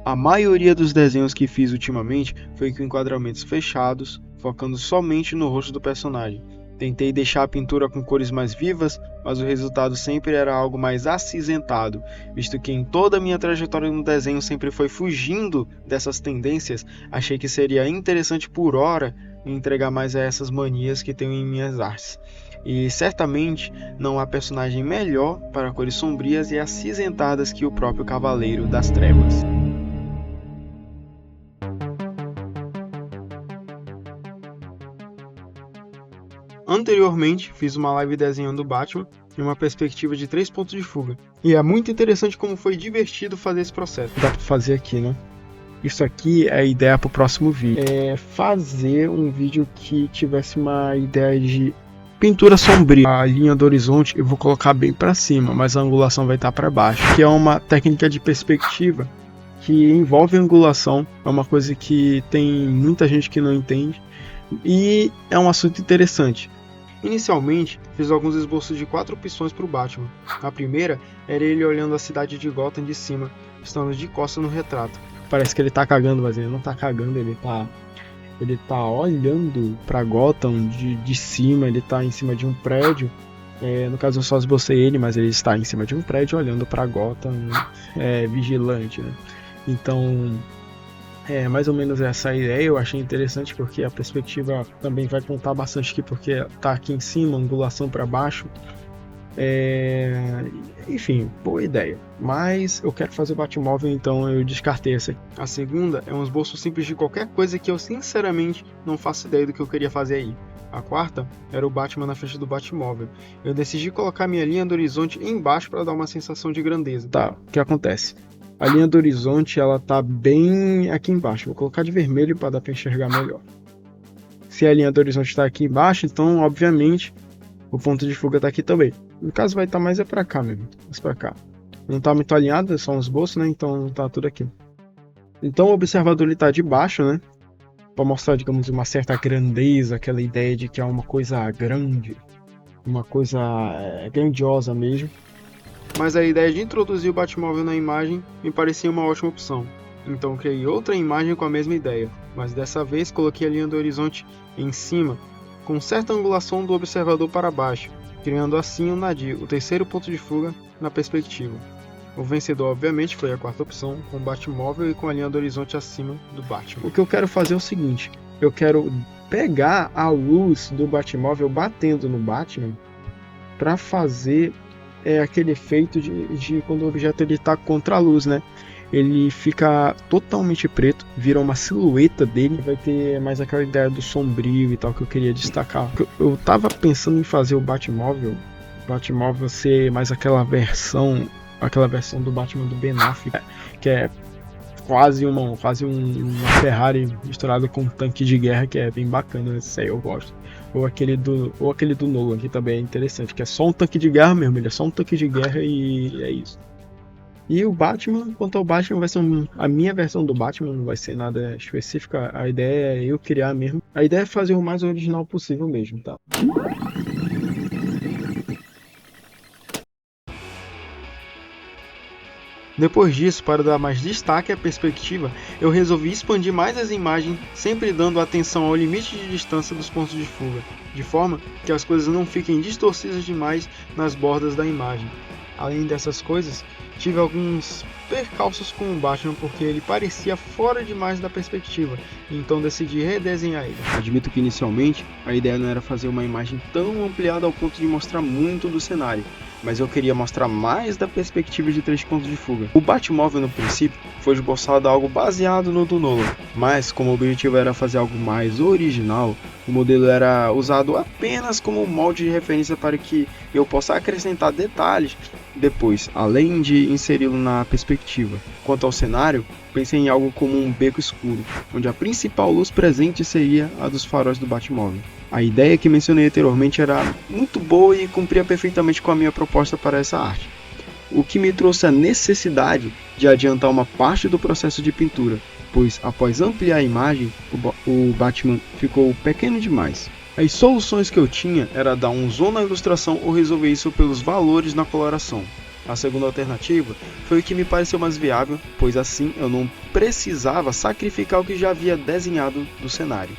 A maioria dos desenhos que fiz ultimamente foi com enquadramentos fechados, focando somente no rosto do personagem. Tentei deixar a pintura com cores mais vivas, mas o resultado sempre era algo mais acinzentado, visto que em toda a minha trajetória no desenho sempre foi fugindo dessas tendências. Achei que seria interessante por hora entregar mais a essas manias que tenho em minhas artes. E certamente não há personagem melhor para cores sombrias e acinzentadas que o próprio Cavaleiro das Trevas. Anteriormente, fiz uma live desenhando o Batman em uma perspectiva de 3 pontos de fuga. E é muito interessante como foi divertido fazer esse processo. Dá pra fazer aqui, né? Isso aqui é a ideia para o próximo vídeo. É fazer um vídeo que tivesse uma ideia de pintura sombria. A linha do horizonte eu vou colocar bem para cima, mas a angulação vai estar para baixo. Que é uma técnica de perspectiva que envolve angulação. É uma coisa que tem muita gente que não entende. E é um assunto interessante. Inicialmente, fiz alguns esboços de 4 opções para o Batman. A primeira era ele olhando a cidade de Gotham de cima, estando de costas no retrato. Parece que ele tá cagando, mas ele não tá cagando, ele tá olhando para Gotham de cima, ele tá em cima de um prédio. No caso eu só esbocei ele, mas ele está em cima de um prédio olhando para Gotham, vigilante, né? Então, mais ou menos essa ideia. Eu achei interessante porque a perspectiva também vai contar bastante aqui, porque tá aqui em cima, angulação para baixo. Enfim, boa ideia. Mas eu quero fazer o Batmóvel, então eu descartei essa aqui. A segunda é um esboço simples de qualquer coisa que eu sinceramente não faço ideia do que eu queria fazer aí. A quarta era o Batman na frente do Batmóvel. Eu decidi colocar minha linha do horizonte embaixo para dar uma sensação de grandeza. Tá, o que acontece? A linha do horizonte ela tá bem aqui embaixo. Vou colocar de vermelho para dar para enxergar melhor. Se a linha do horizonte está aqui embaixo, então obviamente o ponto de fuga tá aqui também. No caso vai estar mais para cá mesmo, mais para cá. Não tá muito alinhado, é só uns esboços, né? Então tá tudo aqui. Então o observador ele tá de baixo, né? Para mostrar, digamos, uma certa grandeza, aquela ideia de que é uma coisa grande, uma coisa grandiosa mesmo. Mas a ideia de introduzir o Batmóvel na imagem me parecia uma ótima opção. Então criei outra imagem com a mesma ideia, mas dessa vez coloquei a linha do horizonte em cima, com certa angulação do observador para baixo, criando assim o Nadir, o terceiro ponto de fuga, na perspectiva. O vencedor obviamente foi a quarta opção, com o Batmóvel e com a linha do horizonte acima do Batman. O que eu quero fazer é o seguinte, eu quero pegar a luz do Batmóvel batendo no Batman para fazer aquele efeito de quando o objeto está contra a luz, né? Ele fica totalmente preto, vira uma silhueta dele, vai ter mais aquela ideia do sombrio e tal que eu queria destacar. Eu tava pensando em fazer o Batmóvel ser mais aquela versão do Batman do Ben Affleck, que é quase uma Ferrari misturada com um tanque de guerra, que é bem bacana, isso aí eu gosto. Ou aquele do Nolan, que também é interessante, que é só um tanque de guerra mesmo, ele é só um tanque de guerra e é isso. E o Batman, quanto ao Batman, vai ser a minha versão do Batman, não vai ser nada específica, a ideia é eu criar mesmo. A ideia é fazer o mais original possível mesmo, tá? Depois disso, para dar mais destaque à perspectiva, eu resolvi expandir mais as imagens, sempre dando atenção ao limite de distância dos pontos de fuga, de forma que as coisas não fiquem distorcidas demais nas bordas da imagem. Além dessas coisas, tive alguns percalços com o Batman porque ele parecia fora demais da perspectiva, então decidi redesenhar ele. Admito que inicialmente a ideia não era fazer uma imagem tão ampliada ao ponto de mostrar muito do cenário, mas eu queria mostrar mais da perspectiva de 3 pontos de fuga. O Batmóvel no princípio foi esboçado algo baseado no do Nolan, mas como o objetivo era fazer algo mais original, o modelo era usado apenas como molde de referência para que eu possa acrescentar detalhes depois, além de inseri-lo na perspectiva. Quanto ao cenário, pensei em algo como um beco escuro, onde a principal luz presente seria a dos faróis do Batmóvel. A ideia que mencionei anteriormente era muito boa e cumpria perfeitamente com a minha proposta para essa arte, o que me trouxe a necessidade de adiantar uma parte do processo de pintura, pois após ampliar a imagem, o Batman ficou pequeno demais. As soluções que eu tinha era dar um zoom na ilustração ou resolver isso pelos valores na coloração. A segunda alternativa foi o que me pareceu mais viável, pois assim eu não precisava sacrificar o que já havia desenhado do cenário.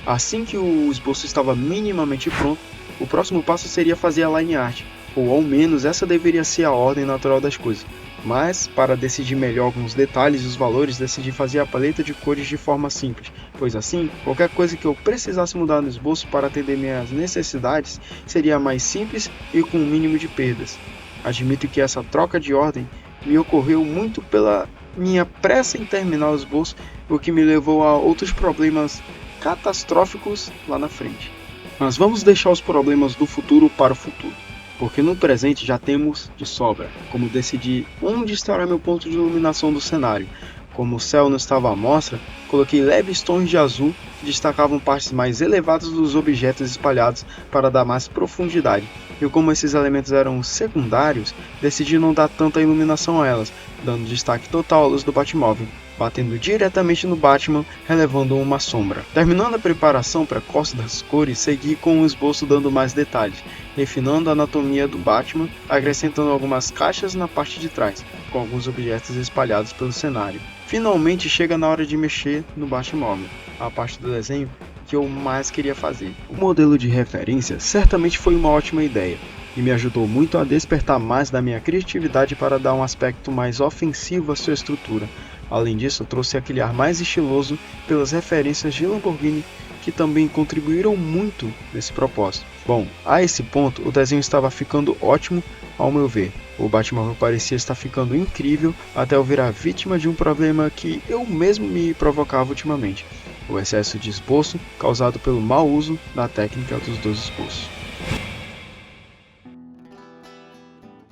Assim que o esboço estava minimamente pronto, o próximo passo seria fazer a line art, ou ao menos essa deveria ser a ordem natural das coisas. Mas, para decidir melhor alguns detalhes e os valores, decidi fazer a paleta de cores de forma simples, pois assim, qualquer coisa que eu precisasse mudar no esboço para atender minhas necessidades seria mais simples e com o mínimo de perdas. Admito que essa troca de ordem me ocorreu muito pela minha pressa em terminar o esboço, o que me levou a outros problemas catastróficos lá na frente. Mas vamos deixar os problemas do futuro para o futuro, porque no presente já temos de sobra como decidir onde estará meu ponto de iluminação do cenário. Como o céu não estava à mostra, coloquei leves tons de azul que destacavam partes mais elevadas dos objetos espalhados para dar mais profundidade. E como esses elementos eram secundários, decidi não dar tanta iluminação a elas, dando destaque total à luz do Batmóvel, batendo diretamente no Batman, relevando uma sombra. Terminando a preparação precoce das cores, segui com o esboço dando mais detalhes, refinando a anatomia do Batman, acrescentando algumas caixas na parte de trás, com alguns objetos espalhados pelo cenário. Finalmente chega na hora de mexer no Batmóvel, a parte do desenho que eu mais queria fazer. O modelo de referência certamente foi uma ótima ideia, e me ajudou muito a despertar mais da minha criatividade para dar um aspecto mais ofensivo à sua estrutura. Além disso, trouxe aquele ar mais estiloso pelas referências de Lamborghini que também contribuíram muito nesse propósito. Bom, a esse ponto o desenho estava ficando ótimo ao meu ver. O Batmóvel parecia estar ficando incrível até eu virar vítima de um problema que eu mesmo me provocava ultimamente: o excesso de esboço causado pelo mau uso da técnica dos dois esboços.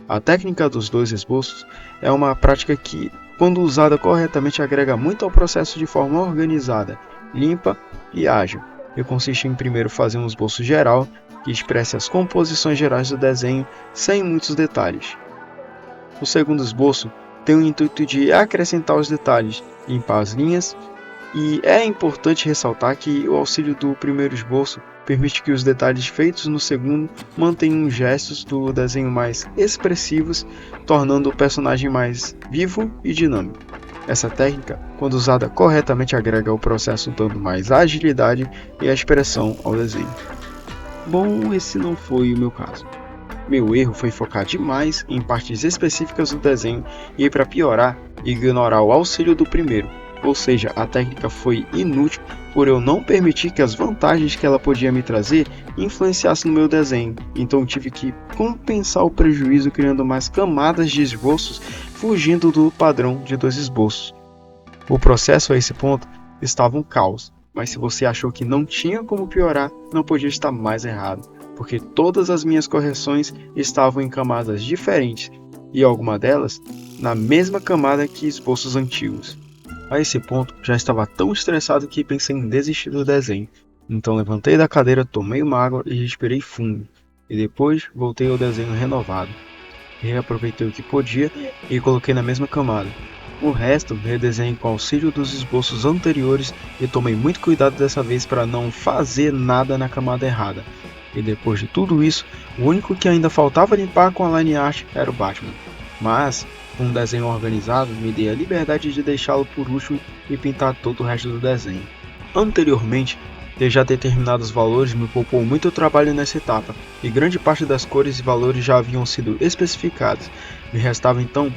A técnica dos dois esboços é uma prática que, quando usada corretamente, agrega muito ao processo de forma organizada, limpa e ágil, e consiste em primeiro fazer um esboço geral que expresse as composições gerais do desenho sem muitos detalhes. O segundo esboço tem o intuito de acrescentar os detalhes, limpar as linhas, e é importante ressaltar que o auxílio do primeiro esboço permite que os detalhes feitos no segundo mantenham gestos do desenho mais expressivos, tornando o personagem mais vivo e dinâmico. Essa técnica, quando usada corretamente, agrega ao processo dando mais agilidade e expressão ao desenho. Bom, esse não foi o meu caso. Meu erro foi focar demais em partes específicas do desenho e, para piorar, ignorar o auxílio do primeiro. Ou seja, a técnica foi inútil por eu não permitir que as vantagens que ela podia me trazer influenciassem no meu desenho. Então tive que compensar o prejuízo criando mais camadas de esboços, fugindo do padrão de dois esboços. O processo a esse ponto estava um caos, mas se você achou que não tinha como piorar, não podia estar mais errado, porque todas as minhas correções estavam em camadas diferentes, e alguma delas na mesma camada que esboços antigos. A esse ponto, já estava tão estressado que pensei em desistir do desenho. Então levantei da cadeira, tomei uma água e respirei fundo. E depois voltei ao desenho renovado. Reaproveitei o que podia e coloquei na mesma camada. O resto redesenhei com auxílio dos esboços anteriores e tomei muito cuidado dessa vez para não fazer nada na camada errada. E depois de tudo isso, o único que ainda faltava limpar com a line art era o Batman. Mas, com um desenho organizado, me dei a liberdade de deixá-lo por último e pintar todo o resto do desenho. Anteriormente, ter já determinado os valores me poupou muito trabalho nessa etapa, e grande parte das cores e valores já haviam sido especificados. Me restava então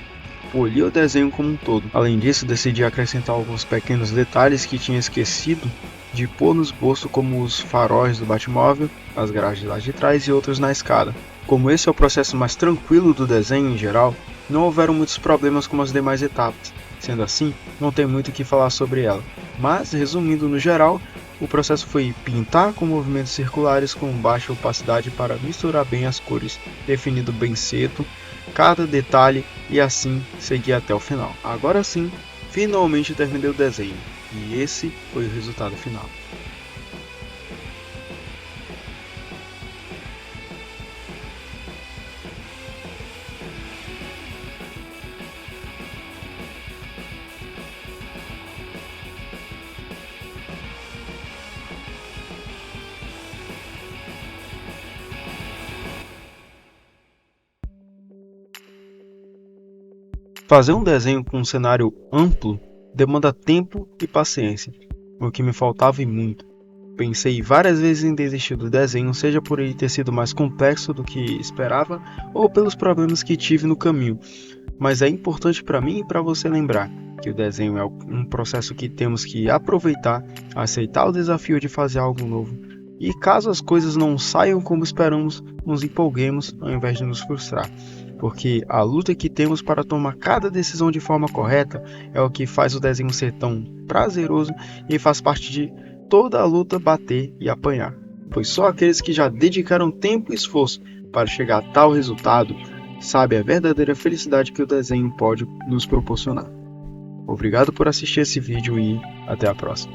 polir o desenho como um todo. Além disso, decidi acrescentar alguns pequenos detalhes que tinha esquecido de pôr no esboço, como os faróis do Batmóvel, as grades lá de trás e outros na escada. Como esse é o processo mais tranquilo do desenho em geral, não houveram muitos problemas como as demais etapas. Sendo assim, não tem muito o que falar sobre ela. Mas, resumindo no geral, o processo foi pintar com movimentos circulares com baixa opacidade para misturar bem as cores, definindo bem cedo cada detalhe e assim seguir até o final. Agora sim, finalmente terminei o desenho, e esse foi o resultado final. Fazer um desenho com um cenário amplo demanda tempo e paciência, o que me faltava e muito. Pensei várias vezes em desistir do desenho, seja por ele ter sido mais complexo do que esperava ou pelos problemas que tive no caminho. Mas é importante para mim e para você lembrar que o desenho é um processo que temos que aproveitar, aceitar o desafio de fazer algo novo. E caso as coisas não saiam como esperamos, nos empolguemos ao invés de nos frustrar. Porque a luta que temos para tomar cada decisão de forma correta é o que faz o desenho ser tão prazeroso e faz parte de toda a luta bater e apanhar. Pois só aqueles que já dedicaram tempo e esforço para chegar a tal resultado sabe a verdadeira felicidade que o desenho pode nos proporcionar. Obrigado por assistir esse vídeo e até a próxima.